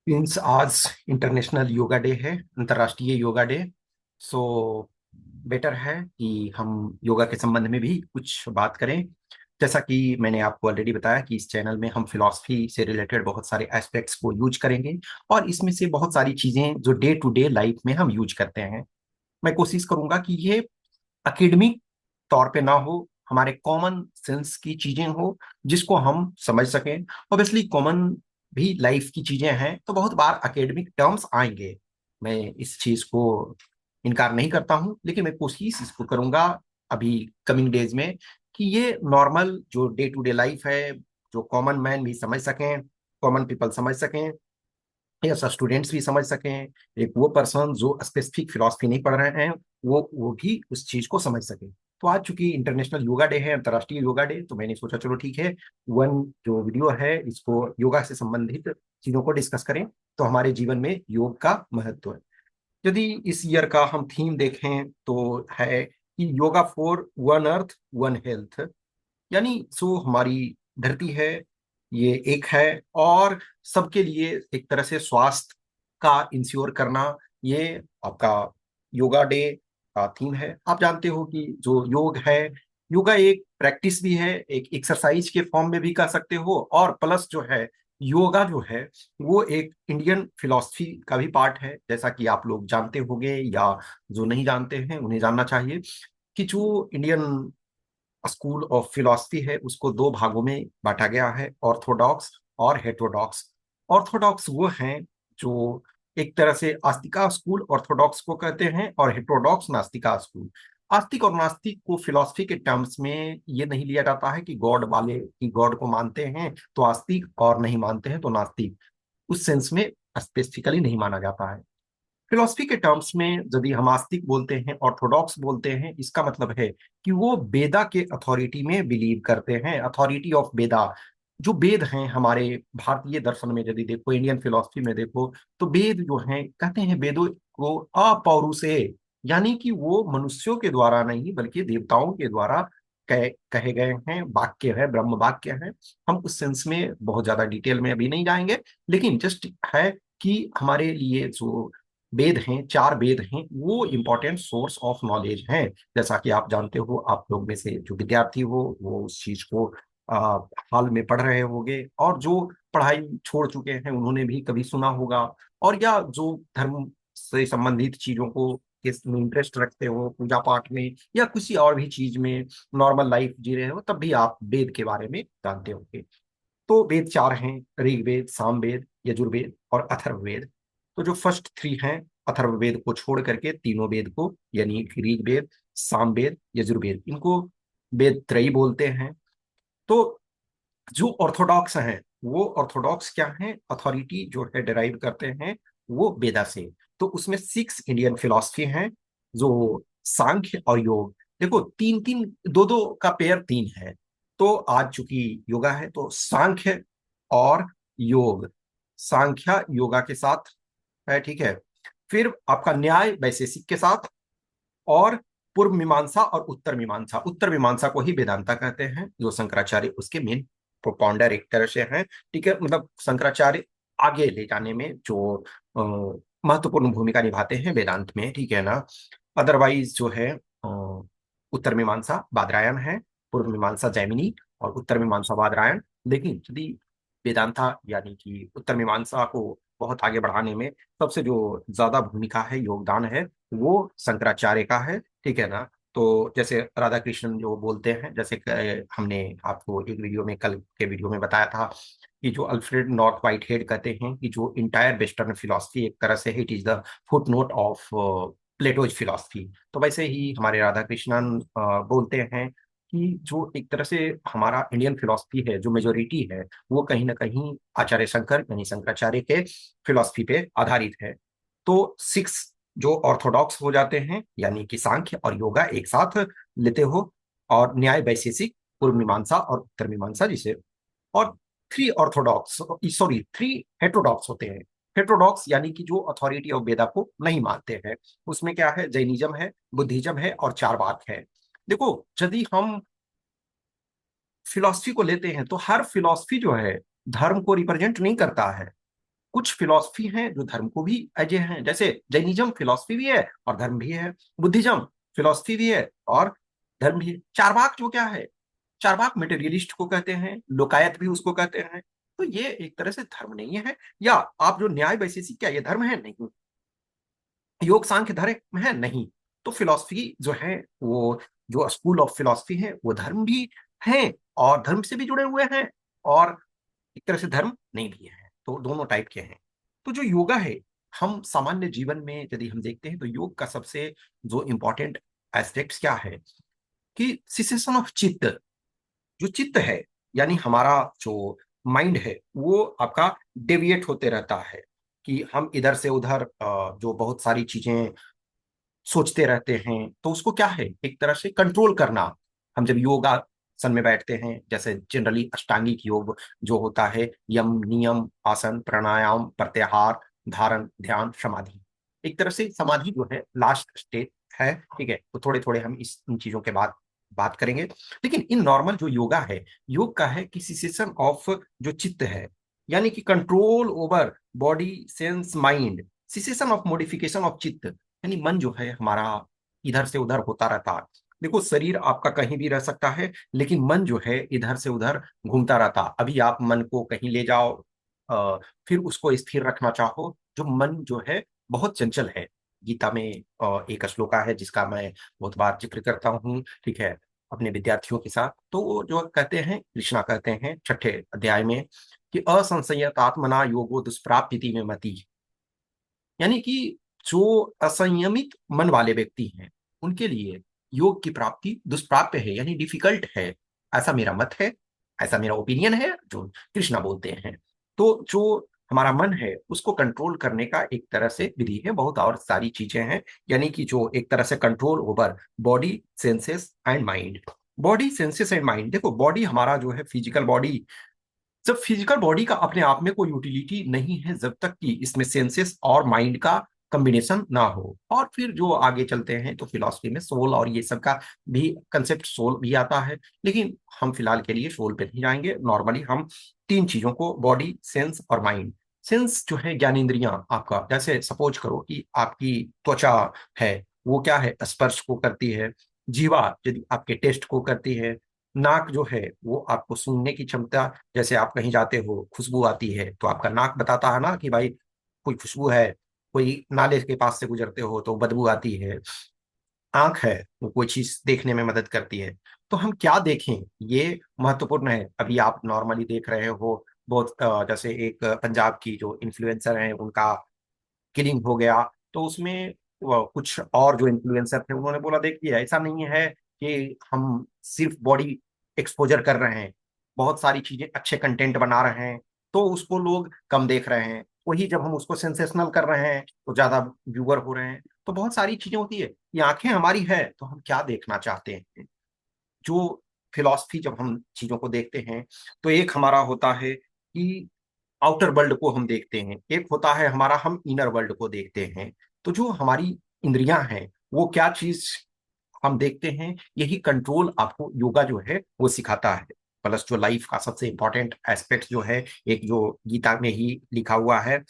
Means आज international yoga day है, अंतर्राष्ट्रीय योगा डे। सो बेटर है कि हम योगा के संबंध में भी कुछ बात करें। जैसा कि मैंने आपको ऑलरेडी बताया कि इस चैनल में हम फिलॉसफी से रिलेटेड बहुत सारे एस्पेक्ट्स को यूज करेंगे, और इसमें से बहुत सारी चीजें जो डे टू डे लाइफ में हम यूज करते हैं, मैं कोशिश करूंगा कि ये एकेडमिक तौर पे ना हो, हमारे कॉमन सेंस की चीजें हो जिसको हम समझ सकें। ऑब्वियसली कॉमन भी लाइफ की चीजें हैं, तो बहुत बार एकेडमिक टर्म्स आएंगे, मैं इस चीज को इनकार नहीं करता हूं, लेकिन मैं कोशिश इसको करूंगा अभी कमिंग डेज में कि ये नॉर्मल जो डे टू डे लाइफ है, जो कॉमन मैन भी समझ सकें, कॉमन पीपल समझ सकें, यस स्टूडेंट्स भी समझ सकें, एक वो पर्सन जो स्पेसिफिक फिलोसफी नहीं पढ़ रहे हैं वो भी उस चीज को समझ सके। तो आज चूंकि इंटरनेशनल योगा डे है, अंतर्राष्ट्रीय योगा डे, तो मैंने सोचा चलो ठीक है, वन जो वीडियो है इसको योगा से संबंधित चीजों को डिस्कस करें, तो हमारे जीवन में योग का महत्व है। यदि इस ईयर का हम थीम देखें तो है कि yoga for one earth one health, यानी सो हमारी धरती है, ये एक है, और सबके लिए एक तरह से स्वास्थ्य का इंश्योर करना, ये आपका योगा डे का थीम है। आप जानते हो कि जो योग है, योगा एक प्रैक्टिस भी है, एक एक्सरसाइज के फॉर्म में भी कर सकते हो, और प्लस जो है योगा जो है वो एक इंडियन फिलॉसफी का भी पार्ट है, जैसा कि आप लोग जानते होंगे, या जो नहीं जानते हैं उन्हें जानना चाहिए कि जो इंडियन स्कूल ऑफ फिलॉसफी है उसको दो भागों में बांटा गया है, ऑर्थोडॉक्स और हेटेरोडॉक्स। ऑर्थोडॉक्स वो हैं जो एक तरह से आस्तिका स्कूल ऑर्थोडॉक्स को कहते हैं, और हेटेरोडॉक्स नास्तिका स्कूल। आस्तिक और नास्तिक को फिलॉसफी के टर्म्स में ये नहीं लिया जाता है कि गॉड वाले की गॉड को मानते हैं तो आस्तिक, और नहीं मानते हैं तो नास्तिक, उस सेंस में स्पेसिफिकली नहीं माना जाता है। फिलोसफी के टर्म्स में यदि हम आस्तिक बोलते हैं, ऑर्थोडॉक्स बोलते हैं, इसका मतलब है कि वो वेदा के अथॉरिटी में बिलीव करते हैं, अथॉरिटी ऑफ वेदा। जो वेद हैं हमारे भारतीय दर्शन में यदि देखो, इंडियन फिलोसफी में देखो, तो वेद जो हैं कहते हैं वेदों को अपौरुषे, यानी कि वो मनुष्यों के द्वारा नहीं बल्कि देवताओं के द्वारा कहे गए हैं, वाक्य है, ब्रह्म वाक्य है। हम उस सेंस में बहुत ज्यादा डिटेल में अभी नहीं जाएंगे, लेकिन जस्ट है कि हमारे लिए जो वेद हैं, चार वेद हैं, वो इंपॉर्टेंट सोर्स ऑफ नॉलेज हैं। जैसा कि आप जानते हो, आप लोग में से जो विद्यार्थी हो वो उस चीज को हाल में पढ़ रहे होंगे, और जो पढ़ाई छोड़ चुके हैं उन्होंने भी कभी सुना होगा, और या जो धर्म से संबंधित चीजों को इसमें इंटरेस्ट रखते हो, पूजा पाठ में या किसी और भी चीज में नॉर्मल लाइफ जी रहे हो, तब भी आप वेद के बारे में जानते होंगे। तो वेद चार हैं, ऋग्वेद, सामवेद, यजुर्वेद और अथर्ववेद। तो जो फर्स्ट थ्री हैं, अथर्ववेद को छोड़ करके तीनों वेद को, यानी कि ऋग्वेद, सामवेद, यजुर्वेद, इनको वेद त्रयी बोलते हैं। तो जो ऑर्थोडॉक्स हैं, वो ऑर्थोडॉक्स क्या हैं, अथॉरिटी जो है डिराइव करते हैं वो वेदा से। तो उसमें सिक्स इंडियन फिलोसफी हैं, जो सांख्य और योग। देखो तीन तीन, दो दो का पेयर तीन है, तो आज चूंकि योगा है तो सांख्य और योग, सांख्य योगा के साथ है, ठीक है। फिर आपका न्याय वैशेषिक के साथ, और पूर्व मीमांसा और उत्तर मीमांसा। उत्तर मीमांसा को ही वेदांता कहते हैं, जो शंकराचार्य उसके मेन प्रोपाउंडर एक तरह से हैं, ठीक है। मतलब शंकराचार्य आगे ले जाने में जो महत्वपूर्ण भूमिका निभाते हैं वेदांत में, ठीक है ना। अदरवाइज जो है उत्तर मीमांसा बादरायण है, पूर्व मीमांसा जैमिनी, और उत्तर मीमांसा बादरायण। लेकिन यदि वेदांता यानी कि उत्तर मीमांसा को बहुत आगे बढ़ाने में सबसे जो ज्यादा भूमिका है, योगदान है, वो शंकराचार्य का है, ठीक है ना। तो जैसे राधा कृष्णन जो बोलते हैं, जैसे हमने आपको एक वीडियो में, कल के वीडियो में बताया था कि जो अल्फ्रेड नॉर्थ व्हाइट हेड कहते हैं कि जो इंटायर वेस्टर्न फिलोसफी एक तरह से it is the foot note of Plato's philosophy. तो वैसे ही हमारे राधा कृष्णन बोलते हैं कि जो एक तरह से हमारा इंडियन फिलोसफी है, जो मेजोरिटी है, वो कहीं ना कहीं आचार्य शंकर यानी शंकराचार्य के फिलोसफी पे आधारित है। तो सिक्स जो ऑर्थोडॉक्स हो जाते हैं, यानी कि सांख्य और योगा एक साथ लेते हो, और न्याय वैशेषिक, पूर्व मीमांसा और उत्तर मीमांसा जिसे, और three Orthodox, sorry three heterodox होते हैं। हेट्रोडॉक्स यानी कि जो अथॉरिटी ऑफ वेदा को नहीं मानते हैं, उसमें क्या है, जैनिज्म है, बुद्धिज्म है और चारवाक है। देखो यदि हम फिलॉसफी को लेते हैं तो हर फिलॉसफी जो है धर्म को रिप्रेजेंट नहीं करता है, कुछ फिलॉसफी हैं जो धर्म को भी अजय हैं, जैसे जैनिज्म फिलॉसफी भी है और धर्म भी है, बुद्धिज्म फिलॉसफी भी है और धर्म भी है। चारवाक जो क्या है, चारवाक मटेरियलिस्ट को कहते हैं, लोकायत भी उसको कहते हैं। तो ये एक तरह से धर्म नहीं है। या आप जो न्याय वैशेषिक, क्या ये धर्म है? नहीं। योग सांख्य धर्म है? नहीं। तो फिलॉसफी जो है वो, जो स्कूल ऑफ फिलॉसफी है वो धर्म भी है और धर्म से भी जुड़े हुए हैं और एक तरह से धर्म नहीं भी है। तो दोनों टाइप के हैं। तो जो योगा है, हम सामान्य जीवन में यदि हम देखते हैं तो योग का सबसे जो इंपॉर्टेंट एस्पेक्ट क्या है कि सिसेशन ऑफ चित्त। जो चित्त है यानी हमारा जो माइंड है वो आपका डेविएट होते रहता है कि हम इधर से उधर जो बहुत सारी चीजें सोचते रहते हैं, तो उसको क्या है एक तरह से कंट्रोल करना। हम जब योगासन में बैठते हैं, जैसे जनरली अष्टांगिक योग जो होता है, यम नियम आसन प्राणायाम प्रत्याहार धारण ध्यान समाधि, एक तरह से समाधि जो है लास्ट स्टेज है। ठीक है, तो थोड़े थोड़े हम इन चीजों के बाद बात करेंगे। लेकिन इन नॉर्मल जो योगा है, योग का है कि सिसेशन ऑफ जो चित्त है, यानी कि control over body sense mind, cessation of modification of चित्त, यानी मन जो है हमारा इधर से उधर होता रहता है। देखो, शरीर आपका कहीं भी रह सकता है लेकिन मन जो है इधर से उधर घूमता रहता। अभी आप मन को कहीं ले जाओ, फिर उसको स्थिर रखना चाहो, जो मन जो है बहुत चंचल है। गीता में एक श्लोका है जिसका मैं बहुत बार जिक्र करता हूँ, ठीक है, अपने विद्यार्थियों के साथ। तो वो जो कहते हैं, कृष्णा कहते हैं छठे अध्याय में कि असंशयत आत्मना योगो दुष्प्राप्ति में मति, यानी कि जो असंयमित मन वाले व्यक्ति हैं उनके लिए योग की प्राप्ति दुष्प्राप्य है, यानी डिफिकल्ट है। ऐसा मेरा मत है, ऐसा मेरा ओपिनियन है जो कृष्णा बोलते हैं। तो जो हमारा मन है उसको कंट्रोल करने का एक तरह से विधि है, बहुत और सारी चीजें हैं। यानी कि जो एक तरह से control over body senses and mind. Body senses and mind, देखो बॉडी हमारा जो है फिजिकल बॉडी, जब फिजिकल बॉडी का अपने आप में कोई यूटिलिटी नहीं है जब तक कि इसमें सेंसेस और माइंड का कॉम्बिनेशन ना हो। और फिर जो आगे चलते हैं तो फिलॉसफी में सोल और ये सब का भी कंसेप्ट, सोल भी आता है। लेकिन हम फिलहाल के लिए सोल पे नहीं जाएंगे। नॉर्मली हम तीन चीजों को, बॉडी सेंस और माइंड। सेंस जो है ज्ञानेंद्रियां, आपका जैसे सपोज करो कि आपकी त्वचा है, वो क्या है, स्पर्श को करती है। जीवा यदि आपके टेस्ट को करती है। नाक जो है वो आपको सूंघने की क्षमता, जैसे आप कहीं जाते हो खुशबू आती है तो आपका नाक बताता है ना कि भाई कोई खुशबू है। कोई नाले के पास से गुजरते हो तो बदबू आती है। आंख है, वो कोई चीज देखने में मदद करती है। तो हम क्या देखें ये महत्वपूर्ण है। अभी आप नॉर्मली देख रहे हो बहुत जैसे एक पंजाब की जो इन्फ्लुएंसर है उनका किलिंग हो गया, तो उसमें कुछ और जो इन्फ्लुएंसर थे उन्होंने बोला देखिए ऐसा नहीं है कि हम सिर्फ बॉडी एक्सपोजर कर रहे हैं, बहुत सारी चीजें अच्छे कंटेंट बना रहे हैं तो उसको लोग कम देख रहे हैं। वही जब हम उसको सेंसेशनल कर रहे हैं तो ज्यादा व्यूअर हो रहे हैं। तो बहुत सारी चीजें होती है। ये आंखें हमारी है तो हम क्या देखना चाहते हैं। जो फिलॉसफी, जब हम चीजों को देखते हैं तो एक हमारा होता है कि आउटर वर्ल्ड को हम देखते हैं, एक होता है हमारा हम इनर वर्ल्ड को देखते हैं। तो जो हमारी इंद्रियां हैं वो क्या चीज हम देखते हैं, यही कंट्रोल आपको योगा जो है वो सिखाता है। प्लस जो लाइफ का सबसे इंपॉर्टेंट एस्पेक्ट जो है, एक जो गीता में ही लिखा हुआ है,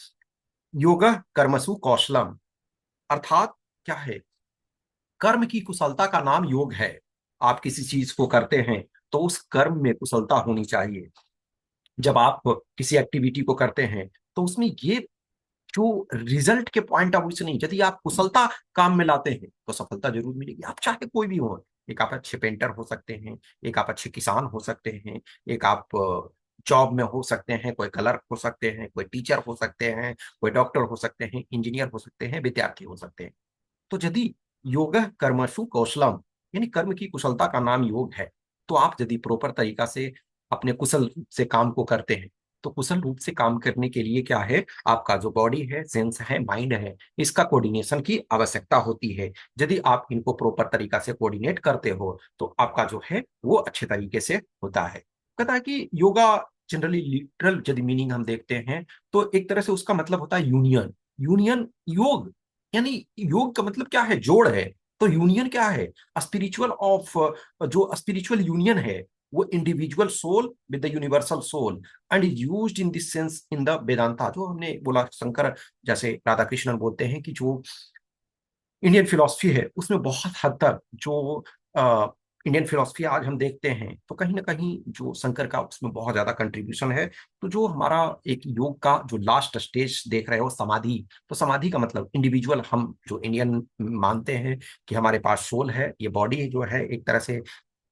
योग कर्मसु कौशलम, अर्थात क्या है, कर्म की कुशलता का नाम योग है। आप किसी चीज को करते हैं तो उस कर्म में कुशलता होनी चाहिए। जब आप किसी एक्टिविटी को करते हैं तो उसमें ये जो रिजल्ट के पॉइंट ऑफ व्यू से नहीं, यदि आप कुशलता काम में लाते हैं तो सफलता जरूर मिलेगी, आप चाहे कोई भी हो। एक आप अच्छे पेंटर हो सकते हैं, एक आप अच्छे किसान हो सकते हैं, एक आप जॉब में हो सकते हैं, कोई क्लर्क हो सकते हैं, कोई टीचर हो सकते हैं, कोई डॉक्टर हो सकते हैं, इंजीनियर हो सकते हैं, विद्यार्थी हो सकते हैं। तो यदि योग कर्मसु कौशलम, यानी कर्म की कुशलता का नाम योग है, तो आप यदि प्रॉपर तरीका से अपने कुशल रूप से काम को करते हैं, तो कुशल रूप से काम करने के लिए क्या है, आपका जो बॉडी है, सेंस है, माइंड है, इसका कोऑर्डिनेशन की आवश्यकता होती है। यदि आप इनको प्रॉपर तरीका से कोऑर्डिनेट करते हो तो आपका जो है वो अच्छे तरीके से होता है। कहता है कि योगा जनरली लिटरल यदि मीनिंग हम देखते हैं तो एक तरह से उसका मतलब होता है यूनियन। यूनियन, योग यानी योग का मतलब क्या है, जोड़ है। तो यूनियन क्या है, स्पिरिचुअल ऑफ, जो स्पिरिचुअल यूनियन है, वो individual soul with the universal soul and is used in this sense in the Vedanta. जो हमने बोला शंकर जैसे राधा कृष्णन बोलते हैं कि जो इंडियन फिलॉसफी है उसमें बहुत हद तक जो इंडियन फिलॉसफी आज हम देखते हैं तो कहीं ना कहीं जो शंकर का उसमें बहुत ज्यादा कंट्रीब्यूशन है। तो जो हमारा एक योग का जो लास्ट स्टेज देख रहे हो समाधि, तो समाधि का मतलब इंडिविजुअल हम जो इंडियन मानते हैं कि हमारे पास सोल है, ये बॉडी जो है एक तरह से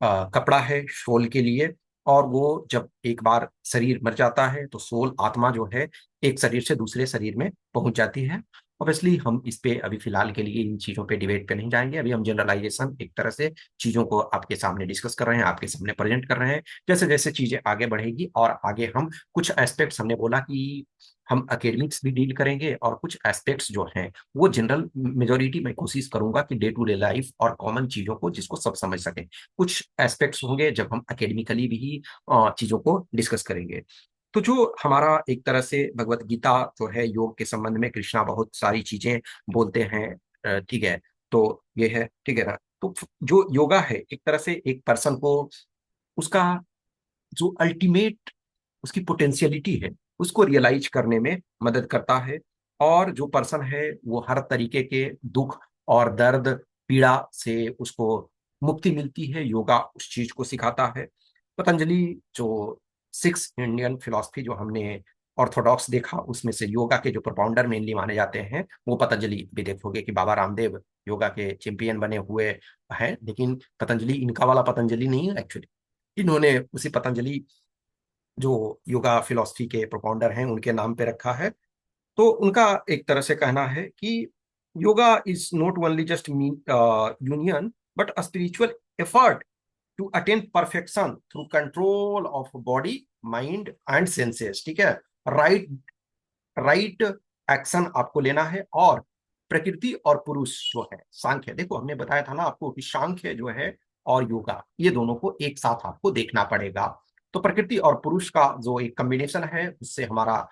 कपड़ा है सोल के लिए। और वो जब एक बार शरीर मर जाता है तो सोल आत्मा जो है एक शरीर से दूसरे शरीर में पहुंच जाती है। ऑब्वियसली हम इस पे अभी फिलहाल के लिए इन चीजों पे डिबेट पे नहीं जाएंगे। अभी हम जनरलाइजेशन एक तरह से चीजों को आपके सामने डिस्कस कर रहे हैं, आपके सामने प्रेजेंट कर रहे हैं। जैसे जैसे चीजें आगे बढ़ेगी और आगे हम कुछ एस्पेक्ट्स हमने बोला कि हम एकेडमिक्स भी डील करेंगे और कुछ एस्पेक्ट्स जो हैं वो जनरल मेजोरिटी में कोशिश करूंगा कि डे टू डे लाइफ और कॉमन चीजों को जिसको सब समझ सकें। कुछ एस्पेक्ट्स होंगे जब हम एकेडमिकली भी चीजों को डिस्कस करेंगे। तो जो हमारा एक तरह से भगवत गीता जो है योग के संबंध में कृष्णा बहुत सारी चीजें बोलते हैं, ठीक है। तो ये है, ठीक है ना। तो जो योगा है एक तरह से एक पर्सन को उसका जो अल्टीमेट उसकी पोटेंशियलिटी है उसको रियलाइज करने में मदद करता है। और जो पर्सन है वो हर तरीके के दुख और दर्द पीड़ा से उसको मुक्ति मिलती है, योगा उस चीज को सिखाता है। पतंजलि जो सिक्स इंडियन फिलॉसफी जो हमने ऑर्थोडॉक्स देखा उसमें से योगा के जो प्रोपाउंडर मेनली माने जाते हैं वो पतंजलि। भी देखोगे कि बाबा रामदेव योगा के चैंपियन बने हुए हैं, लेकिन पतंजलि इनका वाला पतंजलि नहीं है एक्चुअली। इन्होंने उसी पतंजलि जो योगा फिलॉसफी के प्रोपाउंडर हैं उनके नाम पे रखा है। तो उनका एक तरह से कहना है कि yoga is not only just union but a spiritual effort to attain perfection through control of body mind and senses. ठीक है, राइट राइट एक्शन आपको लेना है। और प्रकृति और पुरुष जो है सांख्य, देखो हमने बताया था ना आपको कि सांख्य जो है और योगा ये दोनों को एक साथ आपको देखना पड़ेगा। तो प्रकृति और पुरुष का जो एक कॉम्बिनेशन है उससे हमारा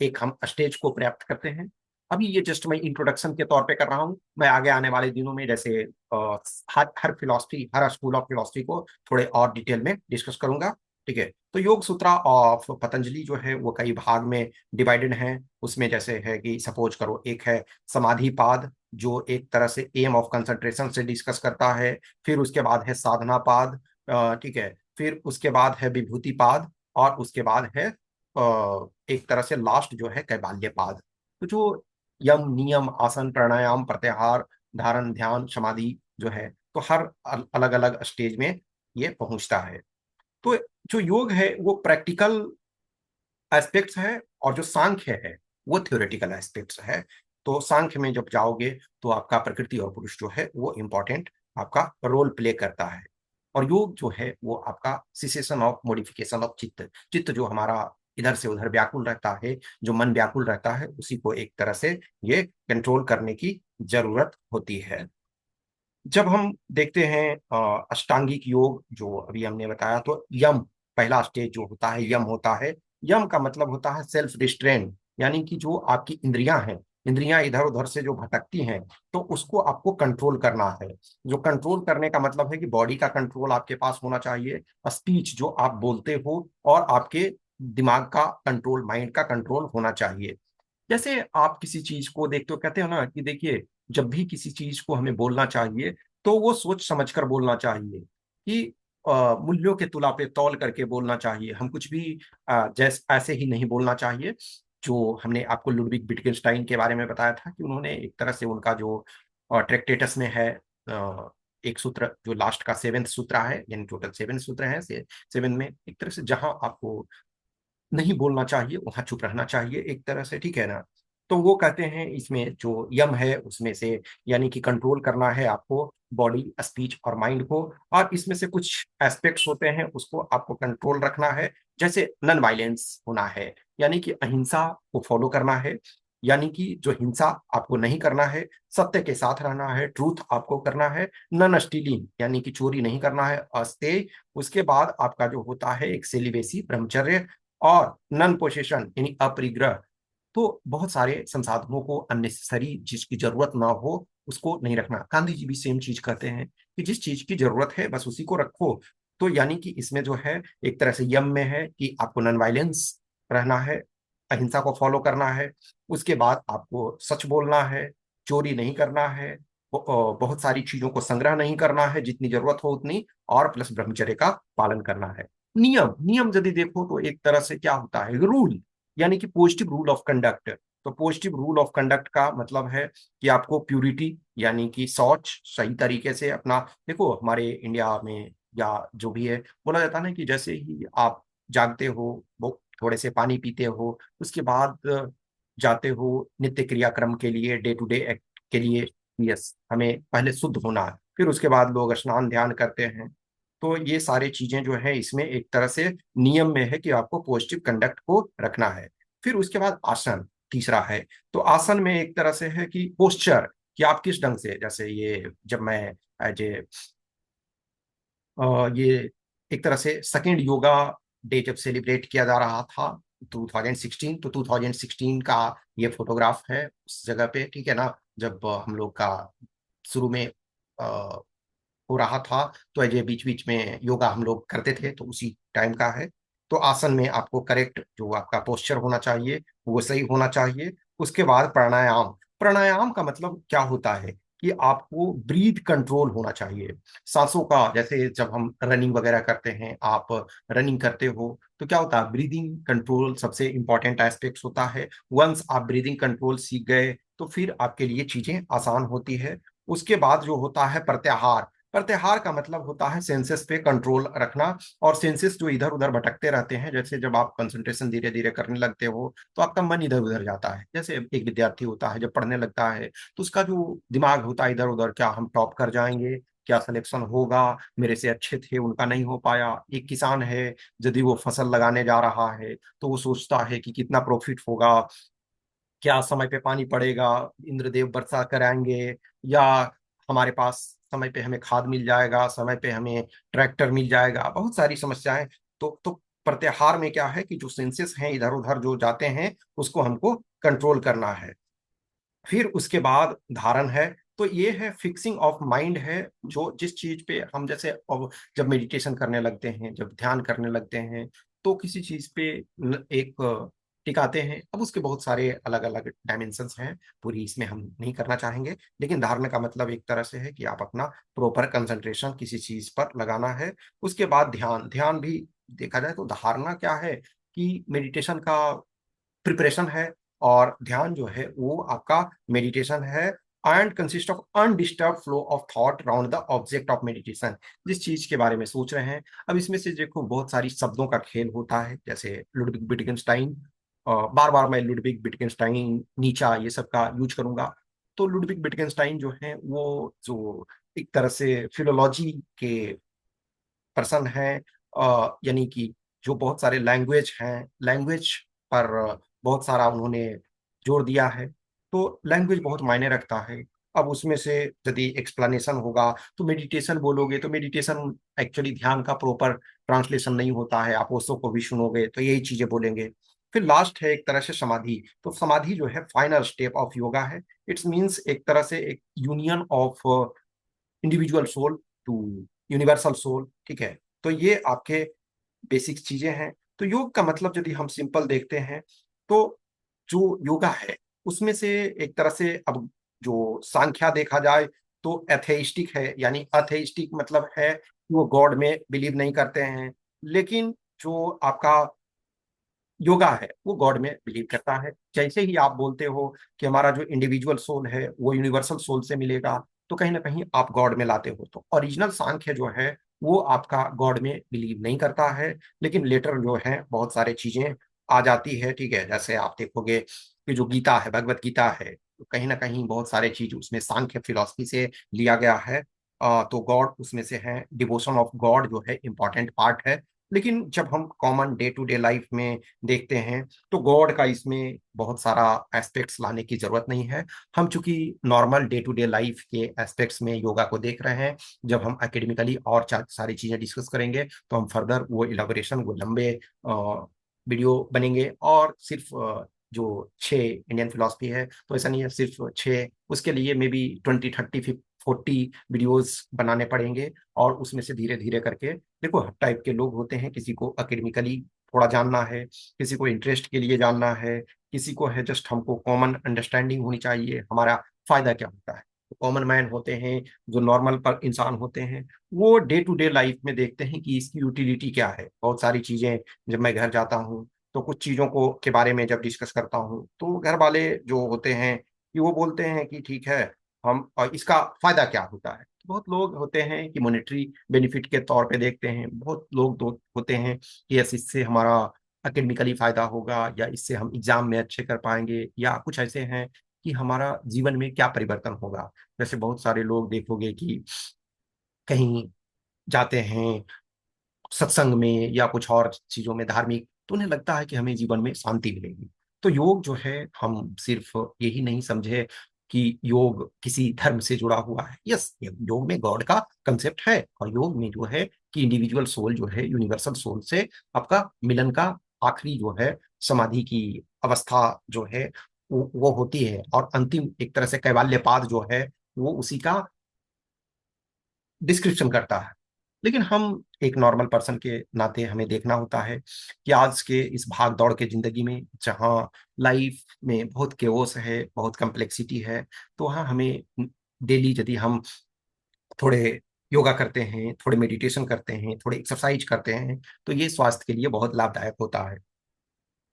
एक हम स्टेज को प्राप्त करते हैं। अभी ये जस्ट मैं इंट्रोडक्शन के तौर पे कर रहा हूँ। मैं आगे आने वाले दिनों में जैसे हर फिलॉसफी हर स्कूल ऑफ फिलॉसफी को थोड़े और डिटेल में डिस्कस करूंगा। ठीक है, तो योग सूत्रा ऑफ पतंजलि जो है वो कई भाग में डिवाइडेड है। उसमें जैसे है कि सपोज करो एक है समाधि पाद जो एक तरह से एम ऑफ कंसंट्रेशन से डिस्कस करता है। फिर उसके बाद है साधना पाद, ठीक है। फिर उसके बाद है विभूति पाद और उसके बाद है एक तरह से लास्ट जो है कैबाल्य पाद। तो जो यम नियम आसन प्राणायाम प्रत्याहार धारण ध्यान समाधि जो है तो हर अलग अलग स्टेज में ये पहुंचता है। तो जो योग है वो प्रैक्टिकल एस्पेक्ट्स है और जो सांख्य है वो थ्योरेटिकल एस्पेक्ट्स है। तो सांख्य में जब जाओगे तो आपका प्रकृति और पुरुष जो है वो इम्पोर्टेंट आपका रोल प्ले करता है। और योग जो है वो आपका सिसेशन ऑफ मॉडिफिकेशन ऑफ चित्त, चित्त जो हमारा इधर से उधर व्याकुल रहता है, जो मन व्याकुल रहता है उसी को एक तरह से ये कंट्रोल करने की जरूरत होती है। जब हम देखते हैं अष्टांगिक योग जो अभी हमने बताया तो यम पहला स्टेज जो होता है यम होता है। यम का मतलब होता है सेल्फ रिस्ट्रेन, यानी कि जो आपकी इंद्रियां हैं, इंद्रियां इधर उधर से जो भटकती हैं तो उसको आपको कंट्रोल करना है। जो कंट्रोल करने का मतलब है कि बॉडी का कंट्रोल आपके पास होना चाहिए, स्पीच जो आप बोलते हो, और आपके दिमाग का कंट्रोल माइंड का कंट्रोल होना चाहिए। जैसे आप किसी चीज को देखते हो कहते हो ना कि देखिए जब भी किसी चीज को हमें बोलना चाहिए तो वो सोच समझकर बोलना चाहिए कि मूल्यों के तुला पे तौल करके बोलना चाहिए। हम कुछ भी जैसे ऐसे ही नहीं बोलना चाहिए। जो हमने आपको लुडविग विटगेनस्टाइन के बारे में बताया था कि उन्होंने एक तरह से उनका जो ट्रैक्टेटस में है एक सूत्र जो लास्ट का सेवेंथ सूत्र है, यानी टोटल सेवन सूत्र है से सेवन में एक तरह से जहां आपको नहीं बोलना चाहिए वहां चुप रहना चाहिए एक तरह से, ठीक है ना। तो वो कहते हैं इसमें जो यम है उसमें से यानी कि कंट्रोल करना है आपको बॉडी स्पीच और माइंड को। और इसमें से कुछ एस्पेक्ट्स होते हैं उसको आपको कंट्रोल रखना है। जैसे नॉन वायलेंस होना है, यानी कि अहिंसा को फॉलो करना है, यानी कि जो हिंसा आपको नहीं करना है, सत्य के साथ रहना है, ट्रूथ आपको करना है, नन स्टीलिंग यानी कि चोरी नहीं करना है, अस्तेय। उसके बाद आपका जो होता है एक सेलिबेसी ब्रह्मचर्य, और नन पोसेशन यानी अपरिग्रह। तो बहुत सारे संसाधनों को अननेसेसरी जिसकी जरूरत ना हो उसको नहीं रखना। गांधी जी भी सेम चीज कहते हैं कि जिस चीज की जरूरत है बस उसी को रखो। तो यानी कि इसमें जो है एक तरह से यम में है कि आपको नॉन वायलेंस रहना है, अहिंसा को फॉलो करना है। उसके बाद आपको सच बोलना है, चोरी नहीं करना है, बहुत सारी चीजों को संग्रह नहीं करना है जितनी जरूरत हो उतनी, और प्लस ब्रह्मचर्य का पालन करना है। नियम नियम यदि देखो तो एक तरह से क्या होता है, रूल, यानी कि पॉजिटिव रूल ऑफ कंडक्ट। तो पॉजिटिव रूल ऑफ कंडक्ट का मतलब है कि आपको प्यूरिटी यानी कि शौच सही तरीके से अपना, देखो हमारे इंडिया में या जो भी है, बोला जाता है ना कि जैसे ही आप जागते हो, वो थोड़े से पानी पीते हो, उसके बाद जाते हो नित्य क्रियाक्रम के लिए, डे टू डे एक्ट के लिए, यस हमें पहले शुद्ध होना है, फिर उसके बाद लोग स्नान ध्यान करते हैं। तो ये सारी चीजें जो है इसमें एक तरह से नियम में है कि आपको पॉजिटिव कंडक्ट को रखना है। फिर उसके बाद आसन तीसरा है। तो आसन में एक तरह से है कि पोस्चर, कि आप किस ढंग से, जैसे ये जब मैं एज ए ये एक तरह से सेकेंड योगा डे जब सेलिब्रेट किया जा रहा था 2016, तो 2016 का ये फोटोग्राफ है उस जगह पे, ठीक है ना, जब हम लोग का शुरू में हो रहा था, तो ये बीच बीच में योगा हम लोग करते थे, तो उसी टाइम का है। तो आसन में आपको करेक्ट जो आपका पोस्चर होना चाहिए वो सही होना चाहिए। उसके बाद प्राणायाम। प्राणायाम का मतलब क्या होता है कि आपको ब्रीथ कंट्रोल होना चाहिए, सांसों का। जैसे जब हम रनिंग वगैरह करते हैं, आप रनिंग करते हो तो क्या होता है, ब्रीदिंग कंट्रोल सबसे इंपॉर्टेंट एस्पेक्ट होता है। वंस आप ब्रीदिंग कंट्रोल सीख गए तो फिर आपके लिए चीजें आसान होती है। उसके बाद जो होता है प्रत्याहार। प्रत्याहार का मतलब होता है सेंसेस पे कंट्रोल रखना, और सेंसेस जो इधर उधर भटकते रहते हैं, जैसे जब आप कंसंट्रेशन धीरे धीरे करने लगते हो तो आपका मन इधर उधर जाता है। जैसे एक विद्यार्थी होता है जब पढ़ने लगता है तो उसका जो दिमाग होता है इधर उधर, क्या हम टॉप कर जाएंगे, क्या सिलेक्शन होगा, मेरे से अच्छे थे उनका नहीं हो पाया। एक किसान है, यदि वो फसल लगाने जा रहा है तो वो सोचता है कि कितना प्रॉफिट होगा, क्या समय पे पानी पड़ेगा, इंद्रदेव वर्षा कराएंगे, या हमारे पास समय पे हमें खाद मिल जाएगा, समय पे हमें ट्रैक्टर मिल जाएगा, बहुत सारी समस्याएं। तो प्रत्याहार में क्या है कि जो सेंसेस हैं इधर उधर जो जाते हैं उसको हमको कंट्रोल करना है। फिर उसके बाद धारण है। तो ये है फिक्सिंग ऑफ माइंड है, जो जिस चीज पे हम जैसे अब जब मेडिटेशन करने लगते हैं, जब ध्यान करने लगते हैं, तो किसी चीज पे एक टिकाते हैं। अब उसके बहुत सारे अलग अलग डायमेंशंस हैं, पूरी इसमें हम नहीं करना चाहेंगे। लेकिन धारणा का मतलब एक तरह से है कि आप अपना प्रॉपर कंसंट्रेशन किसी चीज पर लगाना है। उसके बाद ध्यान। ध्यान भी देखा जाए तो धारणा क्या है कि मेडिटेशन का प्रिपरेशन है, और ध्यान जो है वो आपका मेडिटेशन है। And consist of undisturb flow of thought round the object of meditation, जिस चीज के बारे में सोच रहे हैं। अब इसमें से देखो बहुत सारी शब्दों का खेल होता है, जैसे लुडविग विटगेंस्टाइन, बार बार मैं लुडविग विटगेंस्टाइन, नीचा, ये सब का यूज करूंगा। तो लुडविग विटगेंस्टाइन जो है वो जो एक तरह से फिलोलॉजी के पर्सन है, यानी कि जो बहुत सारे लैंग्वेज हैं, लैंग्वेज पर बहुत सारा उन्होंने जोर दिया है। तो लैंग्वेज बहुत मायने रखता है। अब उसमें से यदि एक्सप्लेनेशन होगा, तो मेडिटेशन बोलोगे तो मेडिटेशन एक्चुअली ध्यान का प्रॉपर ट्रांसलेशन नहीं होता है, आप ओशो को भी सुनोगे तो यही चीजें बोलेंगे। फिर लास्ट है एक तरह से समाधि। तो समाधि जो है फाइनल स्टेप ऑफ योगा है। इट्स मीन्स एक तरह से एक union of individual soul to universal soul, ठीक है। तो ये आपके बेसिक चीजें हैं। तो योग का मतलब यदि हम सिंपल देखते हैं तो जो योगा है उसमें से एक तरह से, अब जो सांख्या देखा जाए तो एथेइस्टिक है, यानी अथेइस्टिक मतलब है कि वो गॉड में बिलीव नहीं करते हैं। लेकिन जो आपका योगा है वो गॉड में बिलीव करता है। जैसे ही आप बोलते हो कि हमारा जो इंडिविजुअल सोल है वो यूनिवर्सल सोल से मिलेगा, तो कहीं ना कहीं आप गॉड में लाते हो। तो ओरिजिनल सांख्य जो है वो आपका गॉड में बिलीव नहीं करता है, लेकिन लेटर जो है बहुत सारे चीजें आ जाती है, ठीक है। जैसे आप देखोगे कि जो गीता है, भगवत गीता है, तो कहीं ना कहीं बहुत सारे चीज उसमें सांख्य फिलॉसफी से लिया गया है। तो गॉड उसमें से है, डिवोशन ऑफ गॉड जो है इंपॉर्टेंट पार्ट है। लेकिन जब हम common day to day life में देखते हैं तो गॉड का इसमें बहुत सारा एस्पेक्ट्स लाने की जरूरत नहीं है। हम चूंकि normal day to day life के एस्पेक्ट्स में योगा को देख रहे हैं, जब हम एकेडमिकली और सारी चीजें डिस्कस करेंगे तो हम फर्दर वो इलाबोरेशन, वो लंबे वीडियो बनेंगे। और सिर्फ जो 6 इंडियन फिलोसफी है तो ऐसा नहीं है सिर्फ 6, उसके लिए मे बी 20, 30, 40 वीडियोस बनाने पड़ेंगे, और उसमें से धीरे धीरे करके, देखो हर टाइप के लोग होते हैं, किसी को एकेडमिकली थोड़ा जानना है, किसी को इंटरेस्ट के लिए जानना है, किसी को है जस्ट हमको कॉमन अंडरस्टैंडिंग होनी चाहिए हमारा फायदा क्या होता है। कॉमन मैन होते हैं, जो नॉर्मल पर इंसान होते हैं, वो डे टू डे लाइफ में देखते हैं कि इसकी यूटिलिटी क्या है। बहुत सारी चीजें, जब मैं घर जाता हूँ तो कुछ चीजों को के बारे में जब डिस्कस करता हूँ, तो घर वाले जो होते हैं कि वो बोलते हैं कि ठीक है, हम और इसका फायदा क्या होता है। बहुत लोग होते हैं कि मॉनेटरी बेनिफिट के तौर पे देखते हैं, बहुत लोग होते हैं कि यस इससे हमारा एकेडमिकली फायदा होगा, या इससे हम एग्जाम में अच्छे कर पाएंगे, या कुछ ऐसे हैं कि हमारा जीवन में क्या परिवर्तन होगा। जैसे बहुत सारे लोग देखोगे कि कहीं जाते हैं सत्संग में या कुछ और चीजों में धार्मिक, तो उन्हें लगता है कि हमें जीवन में शांति मिलेगी। तो योग जो है, हम सिर्फ यही नहीं समझे कि योग किसी धर्म से जुड़ा हुआ है। यस, योग में गॉड का कंसेप्ट है, और योग में जो है कि इंडिविजुअल सोल जो है यूनिवर्सल सोल से आपका मिलन का आखिरी जो है समाधि की अवस्था जो है वो होती है, और अंतिम एक तरह से कैवल्य पाद जो है वो उसी का डिस्क्रिप्शन करता है। लेकिन हम एक नॉर्मल पर्सन के नाते हमें देखना होता है कि आज के इस भाग दौड़ के जिंदगी में, जहाँ लाइफ में बहुत केओस है, बहुत कम्प्लेक्सिटी है, तो वहाँ हमें डेली यदि हम थोड़े योगा करते हैं, थोड़े मेडिटेशन करते हैं, थोड़े एक्सरसाइज करते हैं, तो ये स्वास्थ्य के लिए बहुत लाभदायक होता है।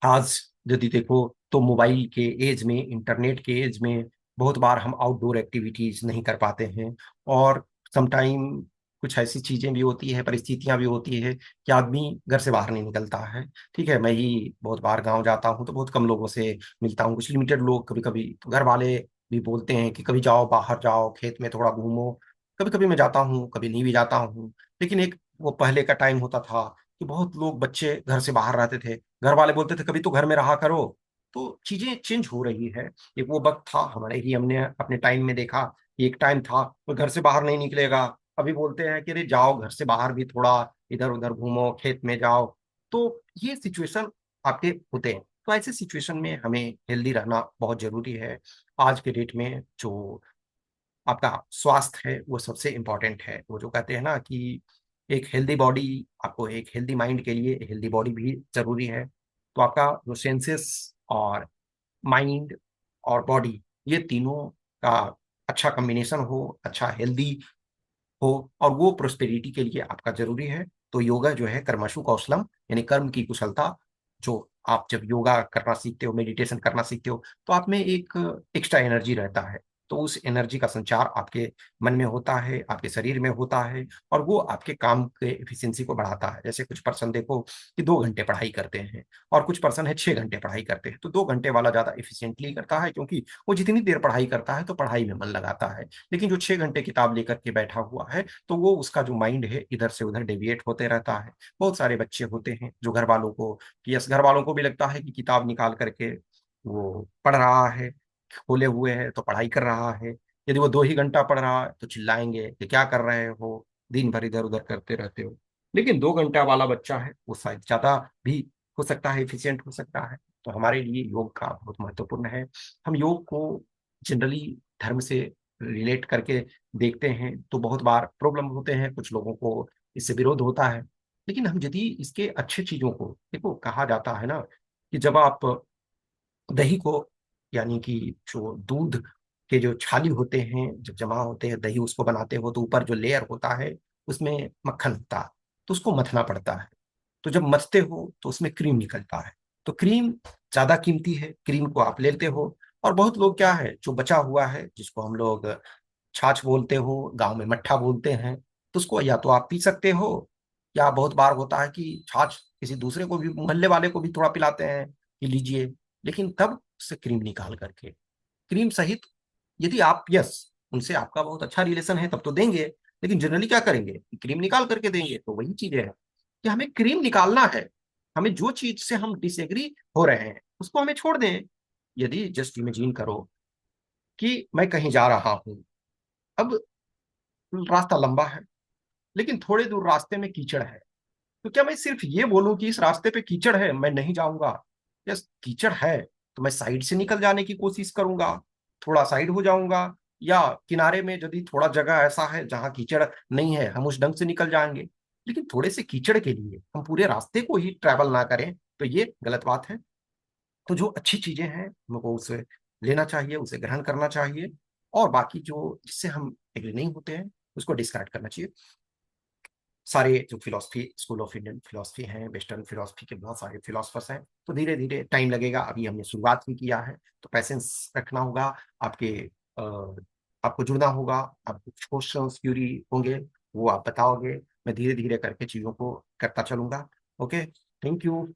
आज यदि देखो तो मोबाइल के एज में, इंटरनेट के एज में, बहुत बार हम आउटडोर एक्टिविटीज नहीं कर पाते हैं, और समटाइम कुछ ऐसी चीजें भी होती है, परिस्थितियां भी होती है कि आदमी घर से बाहर नहीं निकलता है। ठीक है, मैं ही बहुत बार गांव जाता हूँ तो बहुत कम लोगों से मिलता हूँ, कुछ लिमिटेड लोग, कभी कभी तो घर वाले भी बोलते हैं कि कभी जाओ बाहर, जाओ खेत में थोड़ा घूमो। कभी कभी मैं जाता हूँ, कभी नहीं भी जाता हूँ। लेकिन एक वो पहले का टाइम होता था कि बहुत लोग बच्चे घर से बाहर रहते थे, घर वाले बोलते थे कभी तो घर में रहा करो। तो चीजें चेंज हो रही है। एक वो वक्त था हमारे ही, हमने अपने टाइम में देखा कि एक टाइम था तो घर से बाहर नहीं निकलेगा। अभी बोलते हैं कि अरे जाओ घर से बाहर भी थोड़ा इधर उधर घूमो, खेत में जाओ। तो ये सिचुएशन आपके होते हैं। तो ऐसे सिचुएशन में हमें हेल्दी रहना बहुत जरूरी है। आज के डेट में जो आपका स्वास्थ्य है वो सबसे इम्पोर्टेंट है। वो जो कहते हैं ना कि एक हेल्दी बॉडी, आपको एक हेल्दी माइंड के लिए हेल्दी बॉडी भी जरूरी है। तो आपका जो सेंसेस और माइंड और बॉडी, ये तीनों का अच्छा कॉम्बिनेशन हो, अच्छा हेल्दी हो, और वो प्रोस्पेरिटी के लिए आपका जरूरी है। तो योगा जो है कर्मशु कौशलम, यानी कर्म की कुशलता। जो आप जब योगा करना सीखते हो, मेडिटेशन करना सीखते हो, तो आप में एक एक्स्ट्रा एनर्जी रहता है। तो उस एनर्जी का संचार आपके मन में होता है, आपके शरीर में होता है, और वो आपके काम के एफिशिएंसी को बढ़ाता है। जैसे कुछ पर्सन देखो कि 2 घंटे पढ़ाई करते हैं, और कुछ पर्सन है 6 घंटे पढ़ाई करते हैं, तो 2 घंटे वाला ज्यादा एफिशिएंटली करता है, क्योंकि वो जितनी देर पढ़ाई करता है तो पढ़ाई में मन लगाता है। लेकिन जो 6 घंटे किताब लेकर के बैठा हुआ है, तो वो उसका जो माइंड है इधर से उधर डेविएट होते रहता है। बहुत सारे बच्चे होते हैं जो घर वालों को, कि यस घर वालों को भी लगता है कि किताब निकाल करके वो पढ़ रहा है, खोले हुए है तो पढ़ाई कर रहा है। यदि वो 2 ही घंटा पढ़ रहा है तो चिल्लाएंगे कि क्या कर रहे हो, दिन भर इधर उधर करते रहते हो। लेकिन 2 घंटा वाला बच्चा है वो शायद ज्यादा भी हो सकता है, एफिशिएंट हो सकता है। तो हमारे लिए योग का बहुत महत्वपूर्ण है। हम योग को जनरली धर्म से रिलेट करके देखते हैं तो बहुत बार प्रॉब्लम होते हैं, कुछ लोगों को इससे विरोध होता है। लेकिन हम यदि इसके अच्छे चीजों को देखो, कहा जाता है ना कि जब आप दही को, यानी कि जो दूध के जो छाली होते हैं जब जमा होते हैं, दही उसको बनाते हो तो ऊपर जो लेयर होता है उसमें मक्खन होता है, तो उसको मथना पड़ता है। तो जब मथते हो तो उसमें क्रीम निकलता है। तो क्रीम ज्यादा कीमती है, क्रीम को आप लेते हो। और बहुत लोग क्या है, जो बचा हुआ है जिसको हम लोग छाछ बोलते हो, गांव में मट्ठा बोलते हैं, तो उसको या तो आप पी सकते हो, या बहुत बार होता है कि छाछ किसी दूसरे को भी, मोहल्ले वाले को भी थोड़ा पिलाते हैं कि लीजिए। लेकिन तब से क्रीम निकाल करके, क्रीम सहित, यदि आप यस उनसे आपका बहुत अच्छा रिलेशन है तब तो देंगे। लेकिन जनरली क्या करेंगे, क्रीम निकाल करके देंगे। तो वही चीजें हैं कि हमें क्रीम निकालना है। हमें जो चीज से हम डिसएग्री हो रहे हैं उसको हमें छोड़ दें। यदि जस्ट इमेजिन करो कि मैं कहीं जा रहा हूं, अब रास्ता लंबा है, लेकिन थोड़े दूर रास्ते में कीचड़ है। तो क्या मैं सिर्फ ये बोलूं कि इस रास्ते पे कीचड़ है मैं नहीं जाऊंगा? यस कीचड़ है, तो मैं साइड से निकल जाने की कोशिश करूंगा, थोड़ा साइड हो जाऊंगा, या किनारे में यदि थोड़ा जगह ऐसा है जहां कीचड़ नहीं है, हम उस ढंग से निकल जाएंगे। लेकिन थोड़े से कीचड़ के लिए हम पूरे रास्ते को ही ट्रैवल ना करें, तो ये गलत बात है। तो जो अच्छी चीजें हैं हमको उसे लेना चाहिए, उसे ग्रहण करना चाहिए, और बाकी जो जिससे हम एग्री नहीं होते हैं उसको डिस्कार्ड करना चाहिए। सारे जो philosophy, school of Indian philosophy हैं, वेस्टर्न फिलोसफी के बहुत सारे फिलोसफर्स हैं, तो धीरे धीरे टाइम लगेगा, अभी हमने शुरुआत ही किया है, तो पैसेंस रखना होगा। आपके अ, आपको जुड़ना होगा, आपको कुछ क्वेश्चंस क्यूरी होंगे, वो आप बताओगे, मैं धीरे धीरे करके चीजों को करता चलूंगा। Okay, thank you.